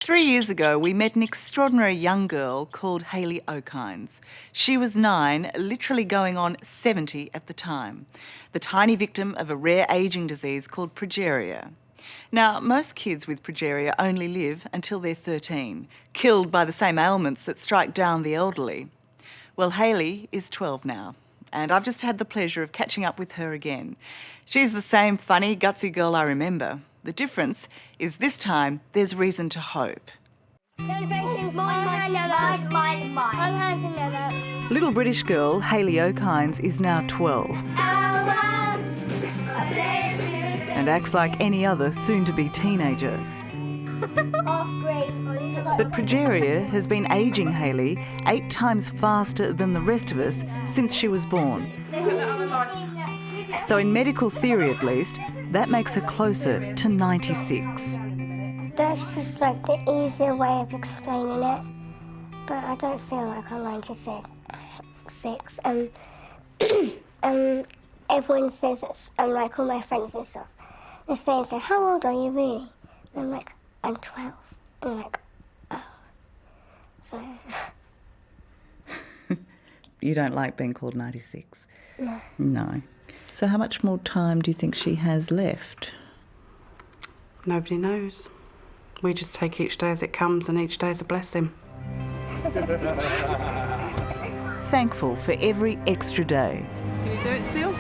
3 years ago, we met an extraordinary young girl called Hayley Okines. She was 9, literally going on 70 at the time, the tiny victim of a rare ageing disease called Progeria. Now, most kids with Progeria only live until they're 13, killed by the same ailments that strike down the elderly. Well, Hayley is 12 now, and I've just had the pleasure of catching up with her again. She's the same funny, gutsy girl I remember. The difference is this time there's reason to hope. Little British girl Hayley Okines is now 12 and acts like any other soon-to-be teenager. But Progeria has been ageing Hayley 8 times faster than the rest of us since she was born. So in medical theory at least, that makes her closer to 96. That's just like the easier way of explaining it, but I don't feel like I'm 96. Everyone says it's, like all my friends and stuff, they're saying, so how old are you really? And I'm like, I'm 12. And I'm like, oh. So. You don't like being called 96? No. No. So how much more time do you think she has left? Nobody knows. We just take each day as it comes, and each day is a blessing. Thankful for every extra day. Can you do it still?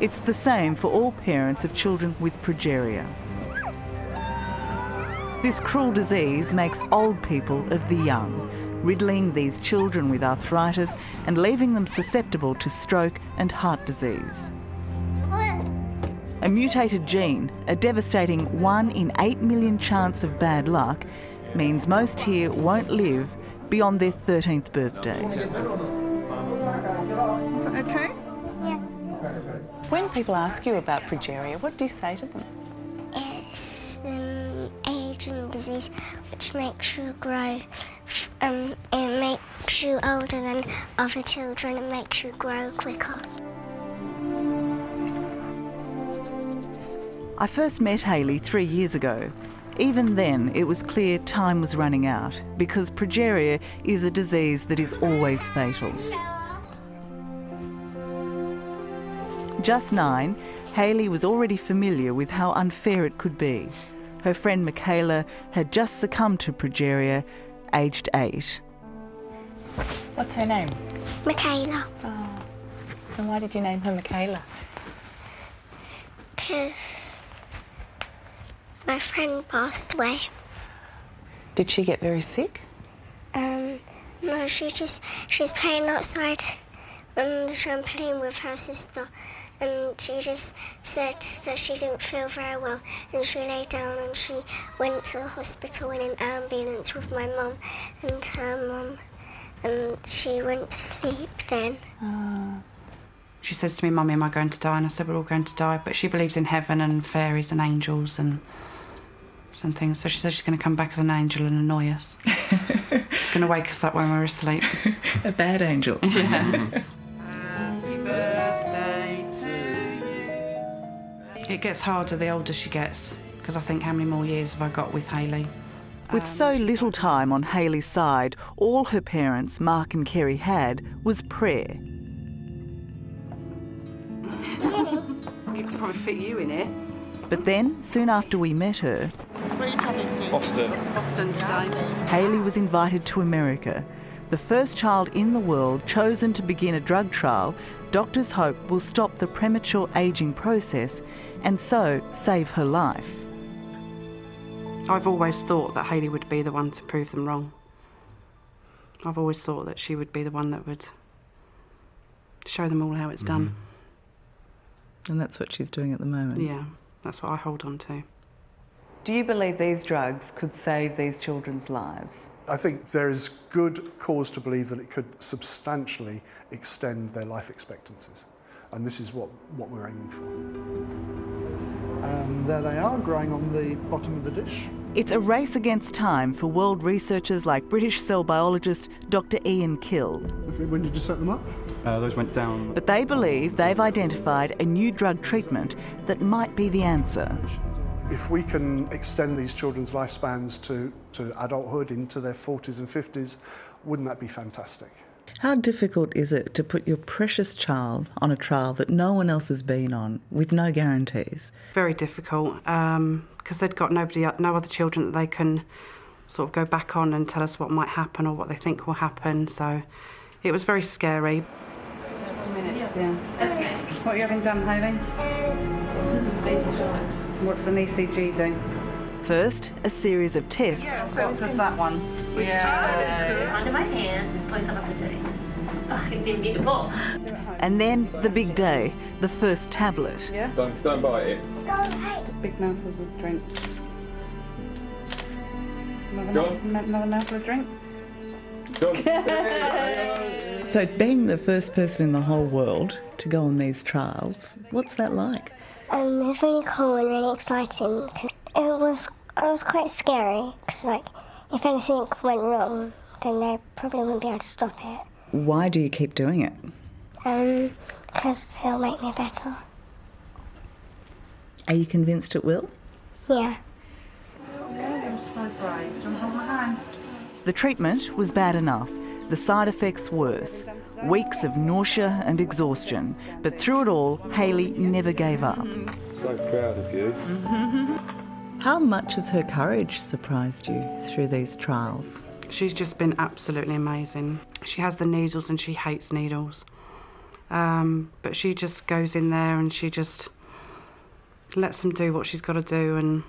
It's the same for all parents of children with Progeria. This cruel disease makes old people of the young, riddling these children with arthritis and leaving them susceptible to stroke and heart disease. A mutated gene, a devastating 1 in 8 million chance of bad luck, means most here won't live beyond their 13th birthday. Is that okay? Yeah. When people ask you about Progeria, what do you say to them? It's an aging disease which makes you grow. It makes you older than other children. It makes you grow quicker. I first met Hayley 3 years ago. Even then, it was clear time was running out because Progeria is a disease that is always fatal. Just 9, Hayley was already familiar with how unfair it could be. Her friend Michaela had just succumbed to Progeria, aged 8. What's her name? Michaela. Oh. And why did you name her Michaela? Because my friend passed away. Did she get very sick? No, she's playing outside on the trampoline with her sister, and she just said that she didn't feel very well, and she lay down and she went to the hospital in an ambulance with my mum and her mum, and she went to sleep then. She says to me, Mummy, am I going to die? And I said, we're all going to die, but she believes in heaven and fairies and angels and some things, so she says she's going to come back as an angel and annoy us. She's going to wake us up when we're asleep. A bad angel. Yeah. Happy birthday to you. It gets harder the older she gets, because I think how many more years have I got with Hayley? With so little time on Hayley's side, all her parents, Mark and Kerry, had was prayer. We could probably fit you in it. But then, soon after we met her, Boston today. Hayley was invited to America. The first child in the world chosen to begin a drug trial doctors hope will stop the premature ageing process and so save her life. I've always thought that Hayley would be the one to prove them wrong. I've always thought that she would be the one that would show them all how it's done. And that's what she's doing at the moment. Yeah, that's what I hold on to. Do you believe these drugs could save these children's lives? I think there is good cause to believe that it could substantially extend their life expectancies. And this is what we're aiming for. And there they are, growing on the bottom of the dish. It's a race against time for world researchers like British cell biologist Dr. Ian Kill. Okay, when did you set them up? Those went down. But they believe they've identified a new drug treatment that might be the answer. If we can extend these children's lifespans to adulthood, into their 40s and 50s, wouldn't that be fantastic? How difficult is it to put your precious child on a trial that no one else has been on, with no guarantees? Very difficult, because they've got no other children that they can sort of go back on and tell us what might happen or what they think will happen. So it was very scary. What are you having done, Hayley? What does an ECG do? First, a series of tests. What does that one? Under my hands, just place on the city. Oh, I didn't get the ball. And then the big day, the first tablet. Yeah? Don't bite it. Big mouthfuls of drink. Go on. Another mouthful of drink? Go on. So being the first person in the whole world to go on these trials, what's that like? It was really cool and really exciting. It was quite scary, because like, if anything went wrong, then they probably wouldn't be able to stop it. Why do you keep doing it? Because it'll make me better. Are you convinced it will? Yeah. I'm so brave. Do you want to hold my hand? The treatment was bad enough. The side effects worse. Weeks of nausea and exhaustion. But through it all, Hayley never gave up. So proud of you. How much has her courage surprised you through these trials? She's just been absolutely amazing. She has the needles and she hates needles. But she just goes in there and she just lets them do what she's got to do, and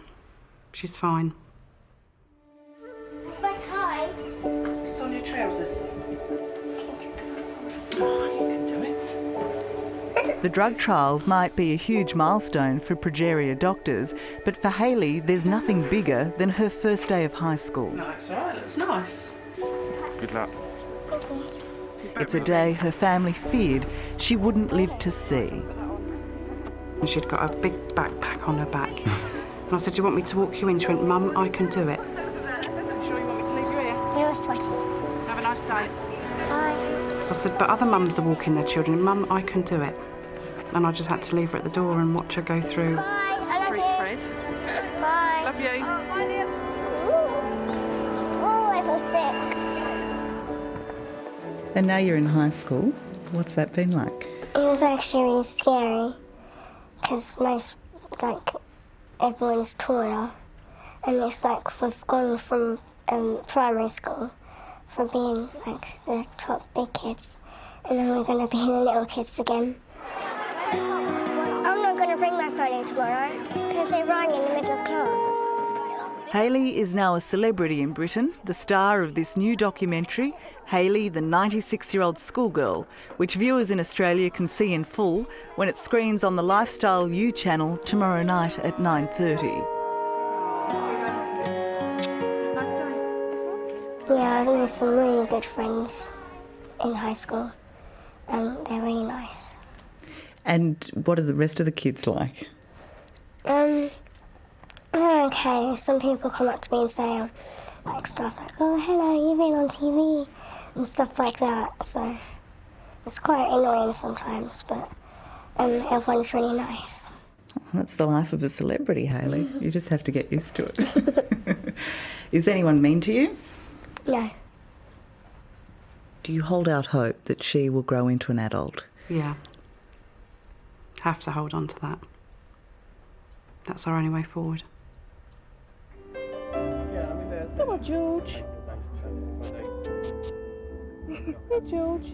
she's fine. My tie. It's on your trousers. Oh, you can do it. The drug trials might be a huge milestone for Progeria doctors, but for Hayley, there's nothing bigger than her first day of high school. No, it's all right. It's nice. Good luck. Thank you. It's a day her family feared she wouldn't live to see. And she'd got a big backpack on her back. And I said, do you want me to walk you in? She went, Mum, I can do it. Sure you want me to leave you here? You're sweaty. Have a nice day. Bye. So I said, but other mums are walking their children. Mum, I can do it. And I just had to leave her at the door and watch her go through. Bye. I love Street you. cred. Bye. Love you. Oh, I feel sick. And now you're in high school. What's that been like? It was actually really scary, because everyone's taller, and it's like we've gone from primary school, from being like the top big kids, and then we're going to be the little kids again. I'm not going to bring my phone in tomorrow, because they rang in the middle of class. Hayley is now a celebrity in Britain, the star of this new documentary, Hayley, the 96-year-old schoolgirl, which viewers in Australia can see in full when it screens on the Lifestyle U channel tomorrow night at 9:30. Yeah, I made some really good friends in high school, and they're really nice. And what are the rest of the kids like? They're okay. Some people come up to me and say like stuff like, "Oh, hello, you've been on TV," and stuff like that. So it's quite annoying sometimes, but everyone's really nice. That's the life of a celebrity, Hayley. You just have to get used to it. Is anyone mean to you? No. Do you hold out hope that she will grow into an adult? Yeah. Have to hold on to that. That's our only way forward. Come on, George. Hey, George.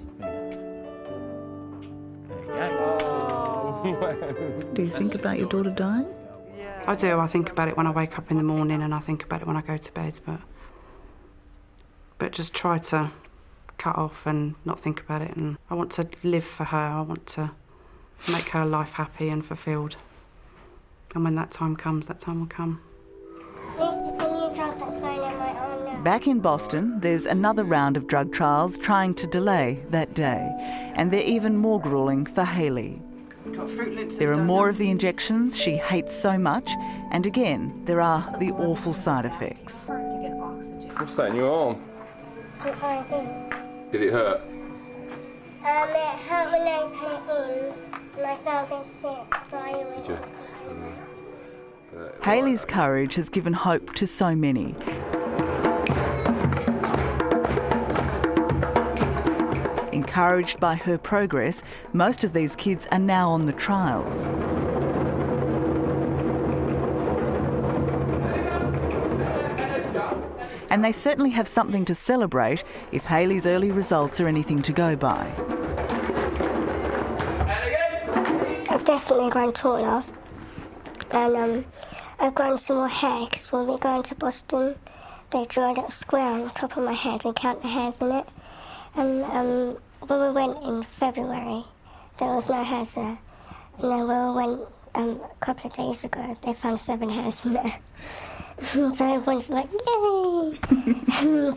Do you think about your daughter dying? I do. I think about it when I wake up in the morning, and I think about it when I go to bed, but just try to cut off and not think about it. And I want to live for her. I want to make her life happy and fulfilled. And when that time comes, that time will come. This is the new drug that's going in my arm now. Back in Boston, there's another round of drug trials trying to delay that day. And they're even more gruelling for Hayley. There are more of the injections she hates so much, and again, there are the awful side effects. What's that in your arm? Some kind of thing. Did it hurt? It hurt when I put it in, and I felt a bit sick, but I always feel sick. Hayley's courage has given hope to so many. Encouraged by her progress, most of these kids are now on the trials. And they certainly have something to celebrate if Hayley's early results are anything to go by. I've definitely grown taller, and I've grown some more hair, because when we go into Boston, they draw a little square on the top of my head and count the hairs in it. And when we went in February, there was no hairs there. And then when we went a couple of days ago, they found 7 hairs in there. So everyone's like, yay!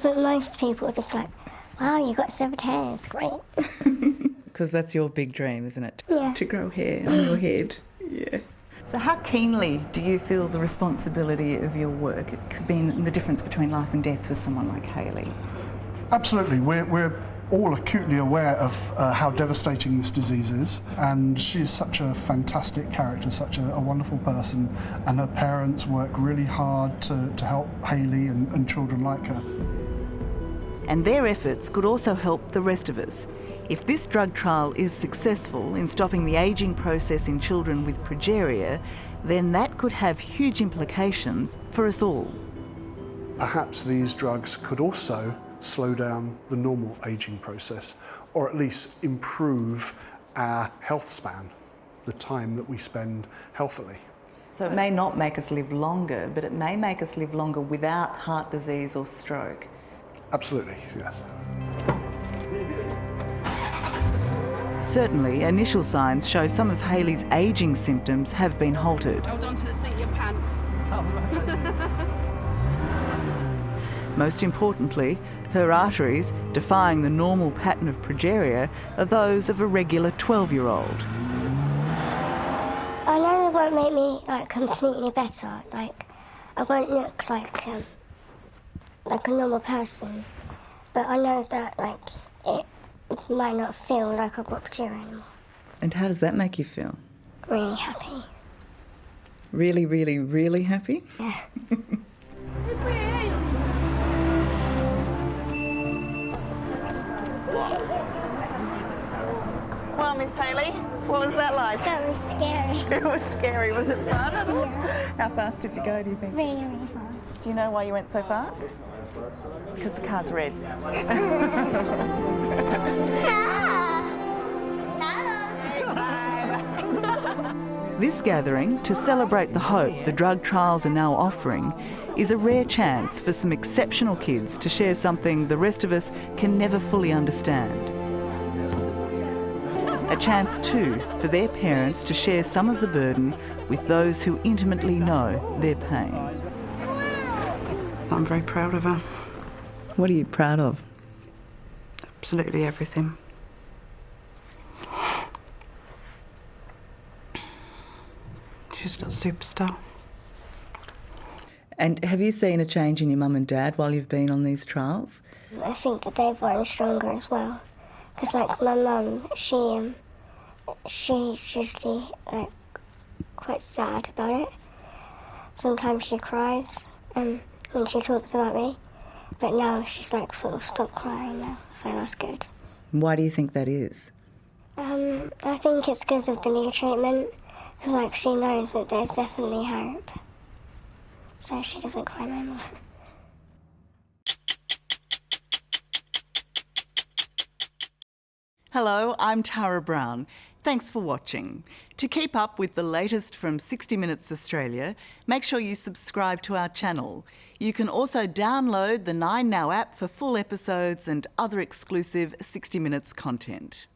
But most people are just like, wow, you got 7 hairs, great. Because that's your big dream, isn't it? Yeah. To grow hair on your head. Yeah. So how keenly do you feel the responsibility of your work? It could be the difference between life and death for someone like Hayley. Absolutely. We're all acutely aware of how devastating this disease is, and she's such a fantastic character, such a wonderful person, and her parents work really hard to help Hayley and children like her. And their efforts could also help the rest of us. If this drug trial is successful in stopping the ageing process in children with progeria, then that could have huge implications for us all. Perhaps these drugs could also slow down the normal ageing process, or at least improve our health span, the time that we spend healthily. So it may not make us live longer, but it may make us live longer without heart disease or stroke. Absolutely, yes. Certainly, initial signs show some of Hayley's ageing symptoms have been halted. Hold on to the seat of your pants. Most importantly, her arteries, defying the normal pattern of progeria, are those of a regular 12-year-old. I know it won't make me completely better. I won't look like a normal person, but I know that it might not feel like I've got progeria anymore. And how does that make you feel? Really happy. Really, really, really happy? Yeah. Well, Miss Hayley, what was that like? That was scary. It was scary. Was it fun? Yeah. How fast did you go, do you think? Really, really fast. Do you know why you went so fast? Because the car's red. This gathering, to celebrate the hope the drug trials are now offering, is a rare chance for some exceptional kids to share something the rest of us can never fully understand. A chance, too, for their parents to share some of the burden with those who intimately know their pain. I'm very proud of her. What are you proud of? Absolutely everything. She's a superstar. And have you seen a change in your mum and dad while you've been on these trials? I think that they've grown stronger as well. Because my mum, she's usually quite sad about it. Sometimes she cries when she talks about me. But now she's sort of stopped crying now, so that's good. Why do you think that is? I think it's because of the new treatment. Because she knows that there's definitely hope. So she doesn't cry no more. Hello, I'm Tara Brown. Thanks for watching. To keep up with the latest from 60 Minutes Australia, make sure you subscribe to our channel. You can also download the 9Now app for full episodes and other exclusive 60 Minutes content.